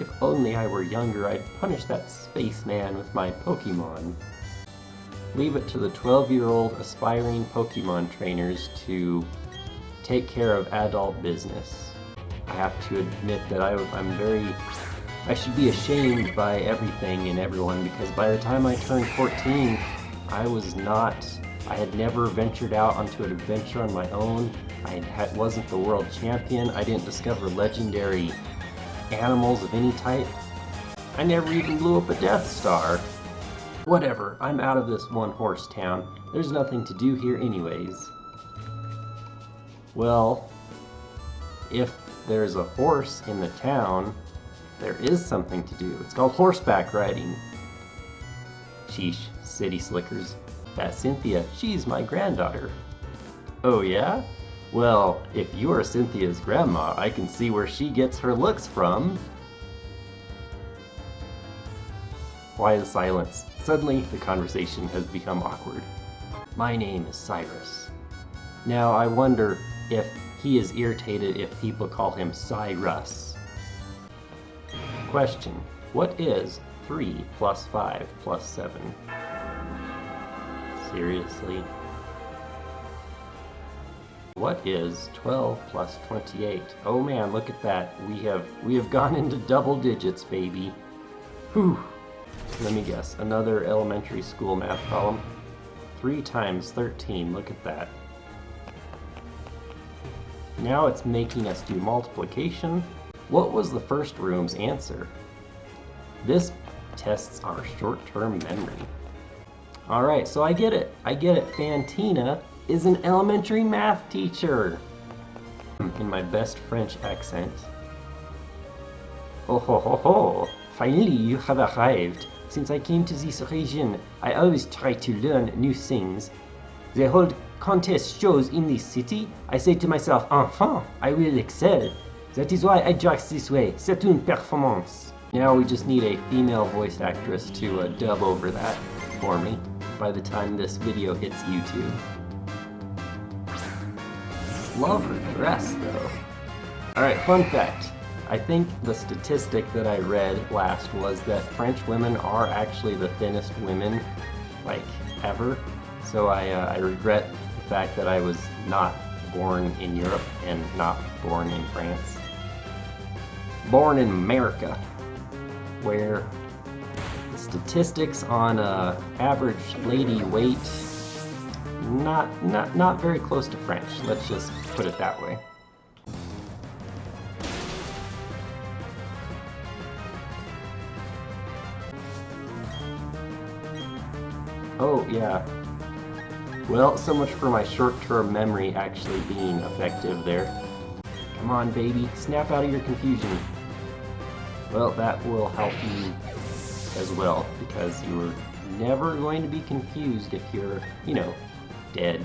If only I were younger, I'd punish that spaceman with my Pokemon. Leave it to the 12-year-old aspiring Pokemon trainers to take care of adult business. I have to admit that I should be ashamed by everything and everyone, because by the time I turned 14, I had never ventured out onto an adventure on my own. I wasn't the world champion. I didn't discover legendary animals of any type. I never even blew up a Death Star. Whatever, I'm out of this one-horse town. There's nothing to do here anyways. Well, if there's a horse in the town, there is something to do. It's called horseback riding. Sheesh, city slickers. That Cynthia, she's my granddaughter. Oh yeah? Well, if you're Cynthia's grandma, I can see where she gets her looks from. Why the silence? Suddenly, the conversation has become awkward. My name is Cyrus. Now, I wonder if he is irritated if people call him Cyrus. Question: what is 3 plus 5 plus 7? Seriously? What is 12 plus 28? Oh man, look at that. We have gone into double digits, baby. Whew. Let me guess, another elementary school math problem. 3 times 13, look at that. Now it's making us do multiplication. What was the first room's answer? This tests our short-term memory. Alright, so I get it. Fantina is an elementary math teacher. In my best French accent. Oh ho ho ho! Finally you have arrived. Since I came to this region, I always try to learn new things. They hold contest shows in this city. I say to myself, enfin, I will excel. That is why I dress this way. C'est une performance. Now we just need a female voice actress to dub over that for me by the time this video hits YouTube. Love her dress though. Alright, fun fact. I think the statistic that I read last was that French women are actually the thinnest women, like, ever. So I regret the fact that I was not born in Europe and not born in France. Born in America, where the statistics on average lady weight, not very close to French. Let's just put it that way. Oh, yeah. Well, so much for my short-term memory actually being effective there. Come on, baby, snap out of your confusion. Well, that will help you as well, because you're never going to be confused if you're, you know, dead.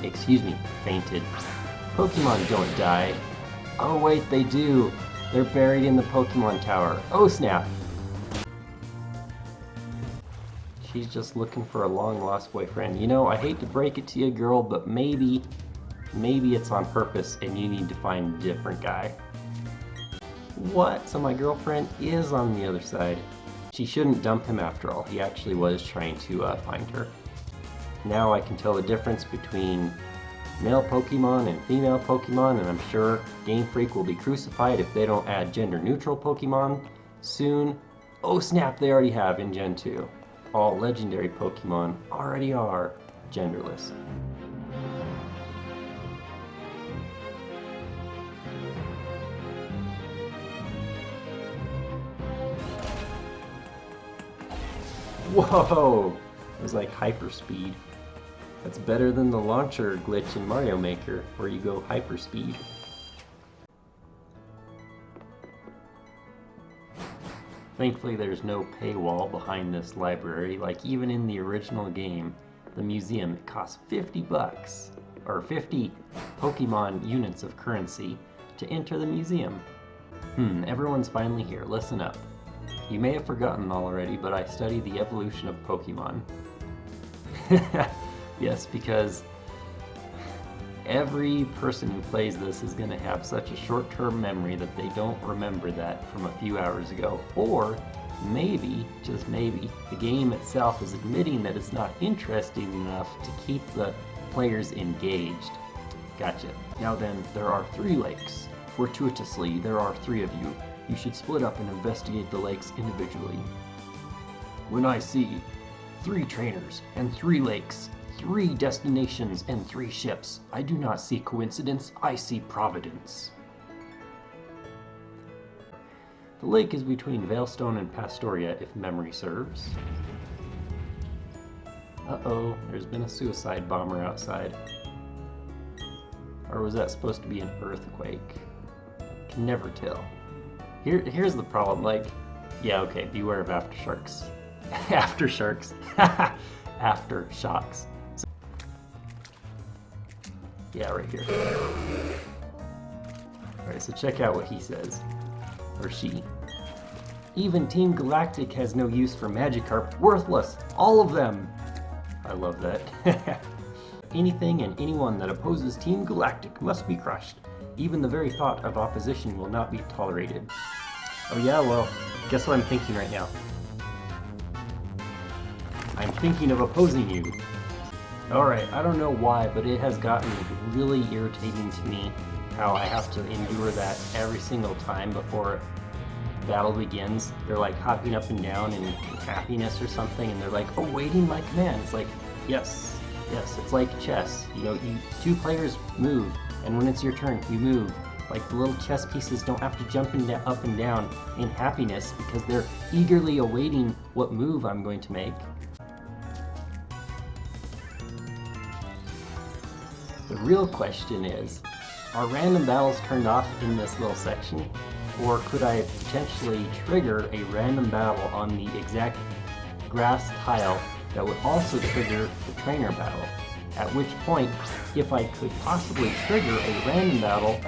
Excuse me, fainted. Pokemon don't die. Oh wait, they do. They're buried in the Pokemon Tower. Oh snap! She's just looking for a long-lost boyfriend. You know, I hate to break it to you, girl, but maybe it's on purpose and you need to find a different guy. What? So my girlfriend is on the other side. She shouldn't dump him after all. He actually was trying to find her. Now I can tell the difference between male Pokemon and female Pokemon, and I'm sure Game Freak will be crucified if they don't add gender-neutral Pokemon soon. Oh snap, they already have in Gen 2. All legendary Pokemon already are genderless. Whoa! It was like hyperspeed. That's better than the launcher glitch in Mario Maker, where you go hyperspeed. Thankfully there's no paywall behind this library. Like even in the original game, the museum, it costs 50 bucks, or 50 Pokemon units of currency to enter the museum. Everyone's finally here, listen up. You may have forgotten already, but I study the evolution of Pokemon. Yes, because every person who plays this is going to have such a short-term memory that they don't remember that from a few hours ago. Or maybe, just maybe, the game itself is admitting that it's not interesting enough to keep the players engaged. Gotcha. Now then, there are 3 lakes. Fortuitously, there are 3 of you. You should split up and investigate the lakes individually. When I see 3 trainers and 3 lakes, 3 destinations and 3 ships, I do not see coincidence, I see providence. The lake is between Veilstone and Pastoria, if memory serves. Uh-oh, there's been a suicide bomber outside. Or was that supposed to be an earthquake? Can never tell. Here's the problem, like, yeah, okay, beware of aftershocks. Aftershocks. Aftershocks. So, yeah, right here. Alright, so check out what he says. Or she. Even Team Galactic has no use for Magikarp. Worthless! All of them! I love that. Anything and anyone that opposes Team Galactic must be crushed. Even the very thought of opposition will not be tolerated. Oh yeah, well, guess what I'm thinking right now? I'm thinking of opposing you. Alright, I don't know why, but it has gotten really irritating to me how I have to endure that every single time before battle begins. They're like hopping up and down in happiness or something, and they're like awaiting my command. It's like, yes, it's like chess. You know, 2 players move, and when it's your turn, you move. Like the little chess pieces don't have to jump up and down in happiness because they're eagerly awaiting what move I'm going to make. The real question is, are random battles turned off in this little section? Or could I potentially trigger a random battle on the exact grass tile that would also trigger the trainer battle? At which point, if I could possibly trigger a random battle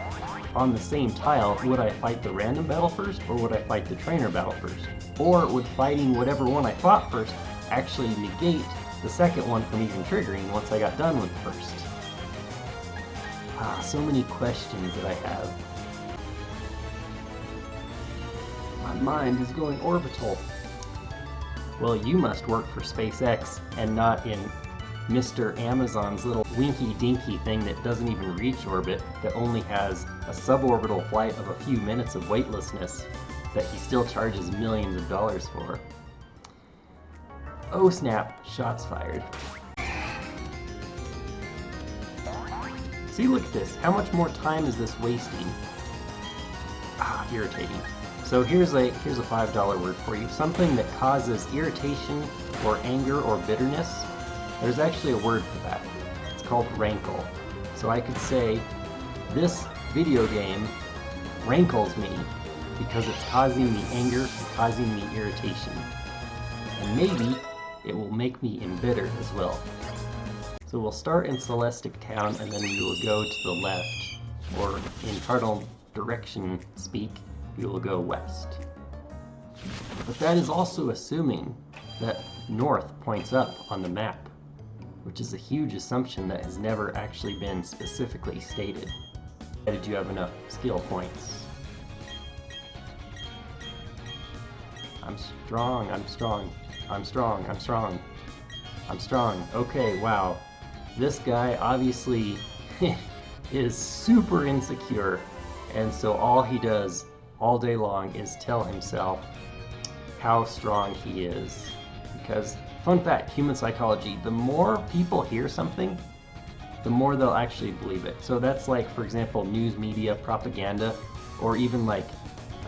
on the same tile, would I fight the random battle first, or would I fight the trainer battle first? Or would fighting whatever one I fought first actually negate the second one from even triggering once I got done with the first? So many questions that I have. My mind is going orbital. Well, you must work for SpaceX and not in Mr. Amazon's little winky-dinky thing that doesn't even reach orbit, that only has a suborbital flight of a few minutes of weightlessness that he still charges millions of dollars for. Oh snap, shots fired. See, look at this. How much more time is this wasting? Irritating. So here's a $5 word for you. Something that causes irritation or anger or bitterness. There's actually a word for that. It's called rankle. So I could say, this video game rankles me because it's causing me anger, it's causing me irritation. And maybe it will make me embittered as well. So we'll start in Celestic Town and then we will go to the left, or in cardinal direction speak, we will go west. But that is also assuming that north points up on the map, which is a huge assumption that has never actually been specifically stated. Did you have enough skill points? I'm strong, I'm strong, I'm strong, I'm strong, I'm strong. Okay, wow. This guy obviously is super insecure, and so all he does all day long is tell himself how strong he is. Because, fun fact, human psychology, the more people hear something, the more they'll actually believe it. So that's like, for example, news media, propaganda, or even like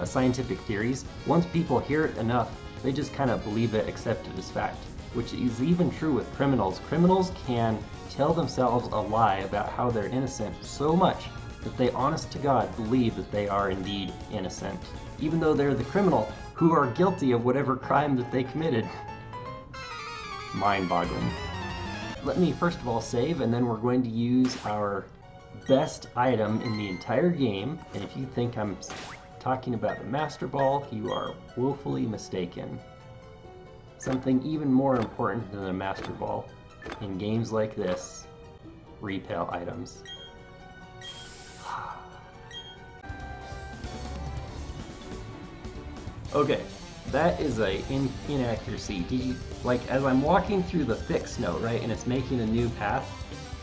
scientific theories. Once people hear it enough, they just kind of believe it, accept it as fact. Which is even true with criminals. Criminals can tell themselves a lie about how they're innocent so much that they honest to God believe that they are indeed innocent, even though they're the criminal who are guilty of whatever crime that they committed. Mind-boggling. Let me first of all save, and then we're going to use our best item in the entire game, and if you think I'm talking about the Master Ball, you are woefully mistaken. Something even more important than a Master Ball in games like this: repel items. Okay, that is a inaccuracy. Did you, like, as I'm walking through the thick snow, right, and it's making a new path,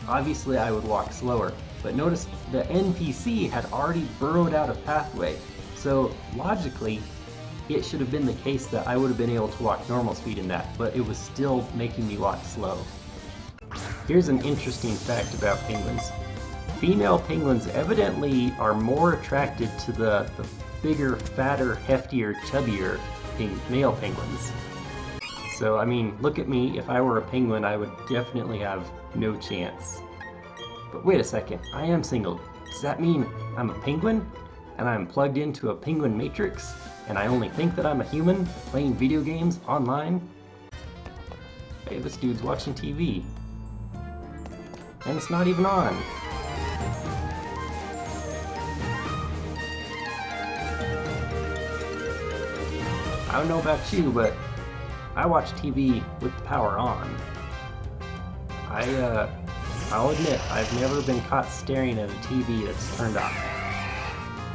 obviously I would walk slower. But notice the NPC had already burrowed out a pathway. So logically, it should have been the case that I would have been able to walk normal speed in that, but it was still making me walk slow. Here's an interesting fact about penguins. Female penguins evidently are more attracted to the bigger, fatter, heftier, chubbier male penguins. So, I mean, look at me. If I were a penguin, I would definitely have no chance. But wait a second, I am single. Does that mean I'm a penguin? And I'm plugged into a penguin matrix? And I only think that I'm a human playing video games online? Hey, this dude's watching TV. And it's not even on. I don't know about you, but I watch TV with the power on. I'll admit, I've never been caught staring at a TV that's turned off.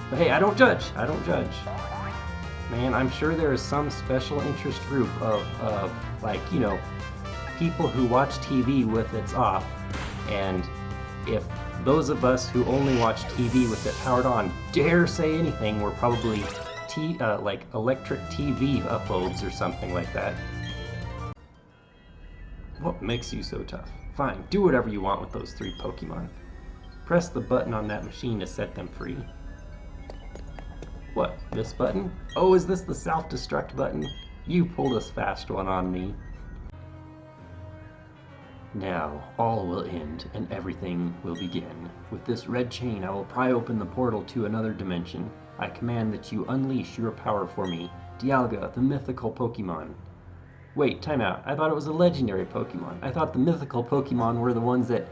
But hey, I don't judge. I don't judge. Man, I'm sure there is some special interest group of like, you know, people who watch TV with it off. And if those of us who only watch TV with it powered on dare say anything, we're probably like electric TV uploads or something like that. What makes you so tough? Fine, do whatever you want with those 3 Pokemon. Press the button on that machine to set them free. What, this button? Oh, is this the self-destruct button? You pulled a fast one on me. Now, all will end, and everything will begin. With this red chain, I will pry open the portal to another dimension. I command that you unleash your power for me. Dialga, the mythical Pokemon. Wait, time out. I thought it was a legendary Pokemon. I thought the mythical Pokemon were the ones that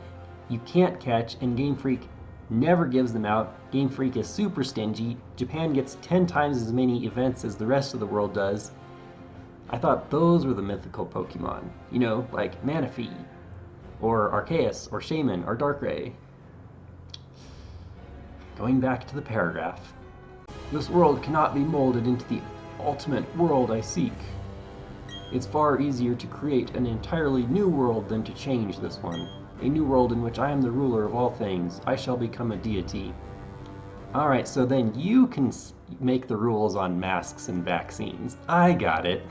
you can't catch, and Game Freak never gives them out. Game Freak is super stingy. Japan gets 10 times as many events as the rest of the world does. I thought those were the mythical Pokemon. You know, like Manaphy, or Arceus, or Shaman, or Darkrai. Going back to the paragraph. This world cannot be molded into the ultimate world I seek. It's far easier to create an entirely new world than to change this one. A new world in which I am the ruler of all things. I shall become a deity. Alright, so then you can make the rules on masks and vaccines. I got it.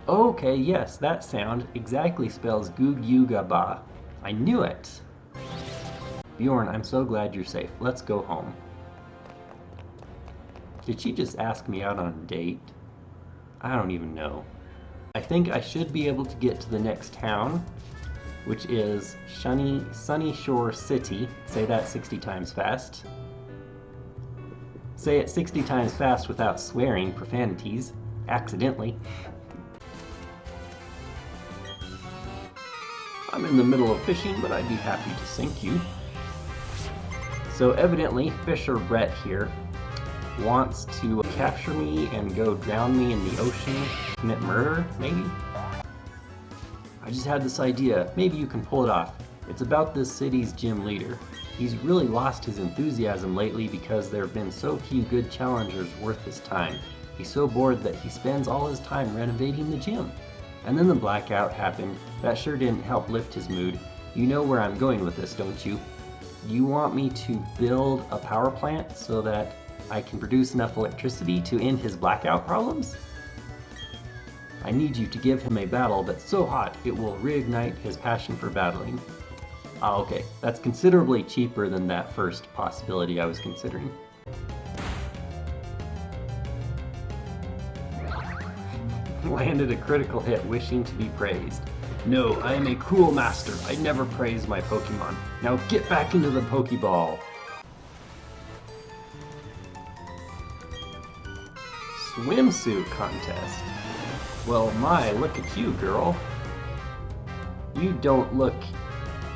Okay, yes, that sound exactly spells Goog Yuga Ba. I knew it! Bjorn, I'm so glad you're safe. Let's go home. Did she just ask me out on a date? I don't even know. I think I should be able to get to the next town, which is Sunny Shore City. Say that 60 times fast. Say it 60 times fast without swearing profanities, accidentally. I'm in the middle of fishing, but I'd be happy to sink you. So evidently, Fisher Brett here wants to capture me and go drown me in the ocean, commit murder, maybe? I just had this idea. Maybe you can pull it off. It's about this city's gym leader. He's really lost his enthusiasm lately because there have been so few good challengers worth his time. He's so bored that he spends all his time renovating the gym. And then the blackout happened. That sure didn't help lift his mood. You know where I'm going with this, don't you? You want me to build a power plant so that I can produce enough electricity to end his blackout problems? I need you to give him a battle that's so hot it will reignite his passion for battling. Ah, okay, that's considerably cheaper than that first possibility I was considering. Landed a critical hit, wishing to be praised. No, I am a cruel master. I never praise my Pokemon. Now get back into the Pokeball. Swimsuit contest. Well, my, look at you, girl. You don't look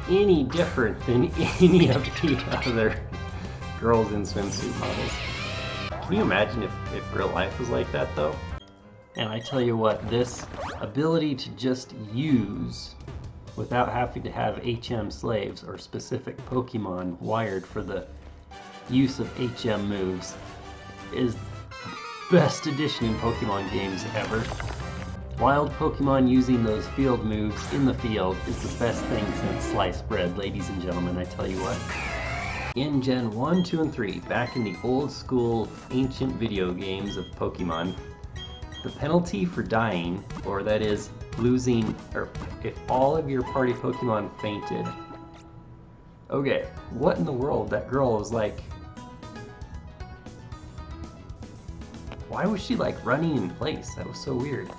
any different than any of the other girls in swimsuit models. Can you imagine if real life was like that, though? And I tell you what, this ability to just use without having to have HM slaves or specific Pokemon wired for the use of HM moves is the best addition in Pokemon games ever. Wild Pokemon using those field moves in the field is the best thing since sliced bread, ladies and gentlemen, I tell you what. In Gen 1, 2, and 3, back in the old school ancient video games of Pokemon, the penalty for dying, or that is losing, or if all of your party Pokemon fainted. Okay, what in the world? That girl was like, why was she like running in place? That was so weird.